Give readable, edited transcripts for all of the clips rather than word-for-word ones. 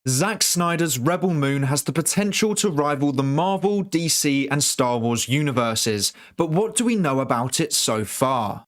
Zack Snyder's Rebel Moon has the potential to rival the Marvel, DC, and Star Wars universes, but what do we know about it so far?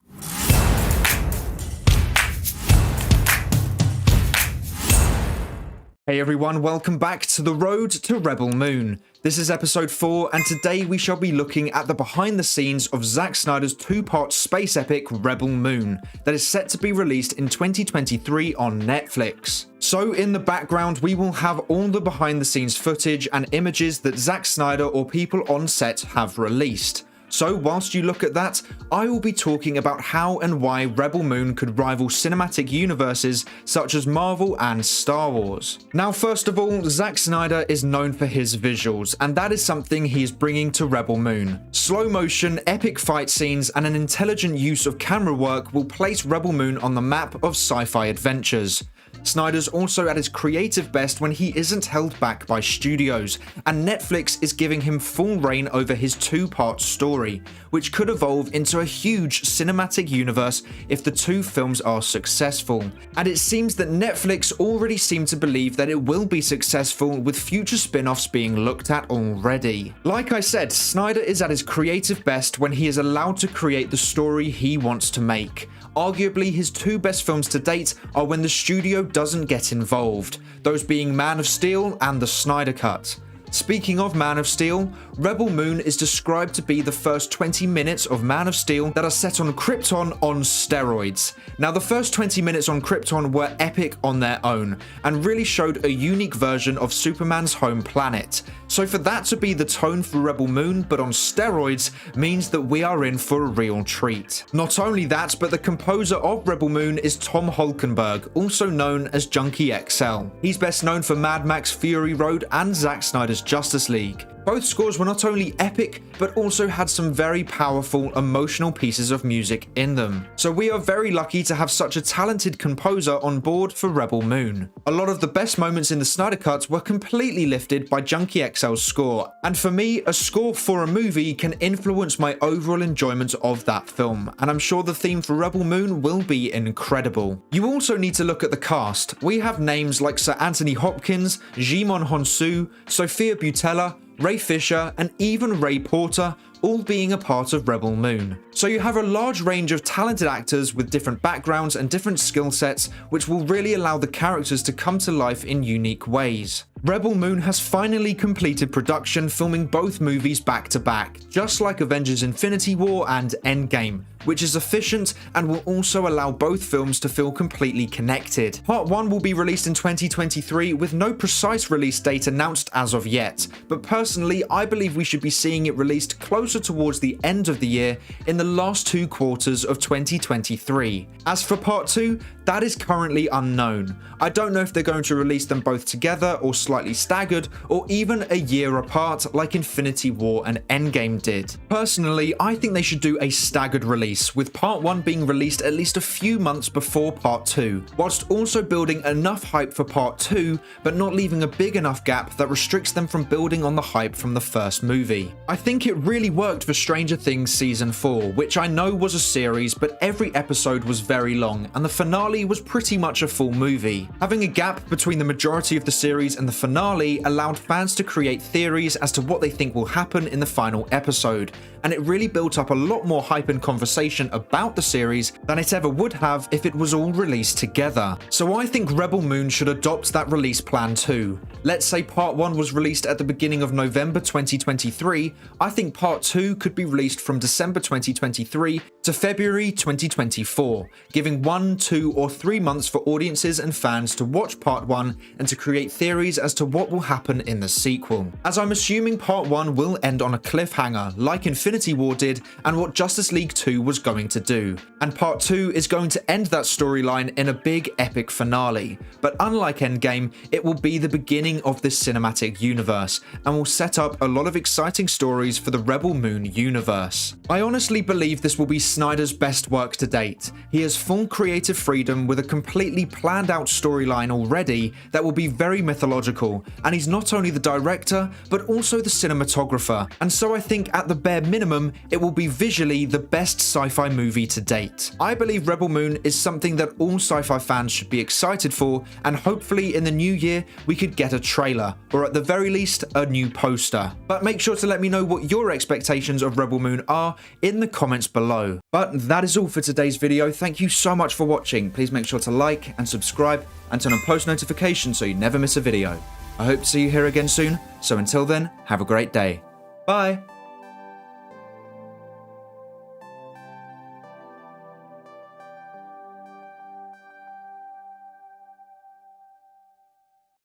Hey everyone, welcome back to The Road to Rebel Moon. This is episode 4, and today we shall be looking at the behind the scenes of Zack Snyder's two-part space epic Rebel Moon that is set to be released in 2023 on Netflix. So in the background we will have all the behind the scenes footage and images that Zack Snyder or people on set have released. So whilst you look at that, I will be talking about how and why Rebel Moon could rival cinematic universes such as Marvel and Star Wars. Now first of all, Zack Snyder is known for his visuals, and that is something he is bringing to Rebel Moon. Slow motion, epic fight scenes, and an intelligent use of camera work will place Rebel Moon on the map of sci-fi adventures. Snyder's also at his creative best when he isn't held back by studios, and Netflix is giving him full reign over his two-part story, which could evolve into a huge cinematic universe if the two films are successful. And it seems that Netflix already seem to believe that it will be successful, with future spin-offs being looked at already. Like I said, Snyder is at his creative best when he is allowed to create the story he wants to make. Arguably, his two best films to date are when the studio doesn't get involved, those being Man of Steel and the Snyder Cut. Speaking of Man of Steel, Rebel Moon is described to be the first 20 minutes of Man of Steel that are set on Krypton on steroids. Now the first 20 minutes on Krypton were epic on their own, and really showed a unique version of Superman's home planet. So for that to be the tone for Rebel Moon but on steroids means that we are in for a real treat. Not only that, but the composer of Rebel Moon is Tom Holkenborg, also known as Junkie XL. He's best known for Mad Max Fury Road and Zack Snyder's Justice League. Both scores were not only epic, but also had some very powerful, emotional pieces of music in them. So we are very lucky to have such a talented composer on board for Rebel Moon. A lot of the best moments in the Snyder Cut were completely lifted by Junkie XL's score, and for me, a score for a movie can influence my overall enjoyment of that film, and I'm sure the theme for Rebel Moon will be incredible. You also need to look at the cast. We have names like Sir Anthony Hopkins, Djimon Hounsou, Sophia Boutella, Ray Fisher, and even Ray Porter, all being a part of Rebel Moon. So you have a large range of talented actors with different backgrounds and different skill sets, which will really allow the characters to come to life in unique ways. Rebel Moon has finally completed production, filming both movies back to back, just like Avengers Infinity War and Endgame, which is efficient and will also allow both films to feel completely connected. Part 1 will be released in 2023 with no precise release date announced as of yet, but personally I believe we should be seeing it released closer towards the end of the year, in the last 2 quarters of 2023. As for Part 2, that is currently unknown. I don't know if they're going to release them both together or slightly staggered, or even a year apart like Infinity War and Endgame did. Personally, I think they should do a staggered release, with Part 1 being released at least a few months before Part 2, whilst also building enough hype for Part 2, but not leaving a big enough gap that restricts them from building on the hype from the first movie. I think it really worked for Stranger Things Season 4, which I know was a series, but every episode was very long, and the finale was pretty much a full movie. Having a gap between the majority of the series and the finale allowed fans to create theories as to what they think will happen in the final episode, and it really built up a lot more hype and conversation about the series than it ever would have if it was all released together. So I think Rebel Moon should adopt that release plan too. Let's say Part 1 was released at the beginning of November 2023, I think Part 2 could be released from December 2023 to February 2024, giving 1, 2, or 3 months for audiences and fans to watch Part 1 and to create theories as to what will happen in the sequel. As I'm assuming Part 1 will end on a cliffhanger, like Infinity War did and what Justice League 2 was going to do. And Part 2 is going to end that storyline in a big epic finale. But unlike Endgame, it will be the beginning beginning of this cinematic universe and will set up a lot of exciting stories for the Rebel Moon universe. I honestly believe this will be Snyder's best work to date. He has full creative freedom with a completely planned out storyline already that will be very mythological, and he's not only the director but also the cinematographer, and so I think at the bare minimum it will be visually the best sci-fi movie to date. I believe Rebel Moon is something that all sci-fi fans should be excited for, and hopefully in the new year we could get a trailer, or at the very least a new poster. But make sure to let me know what your expectations of Rebel Moon are in the comments below. But that is all for today's video. Thank you so much for watching. Please make sure to like and subscribe and turn on post notifications so you never miss a video. I hope to see you here again soon, so until then, have a great day. Bye!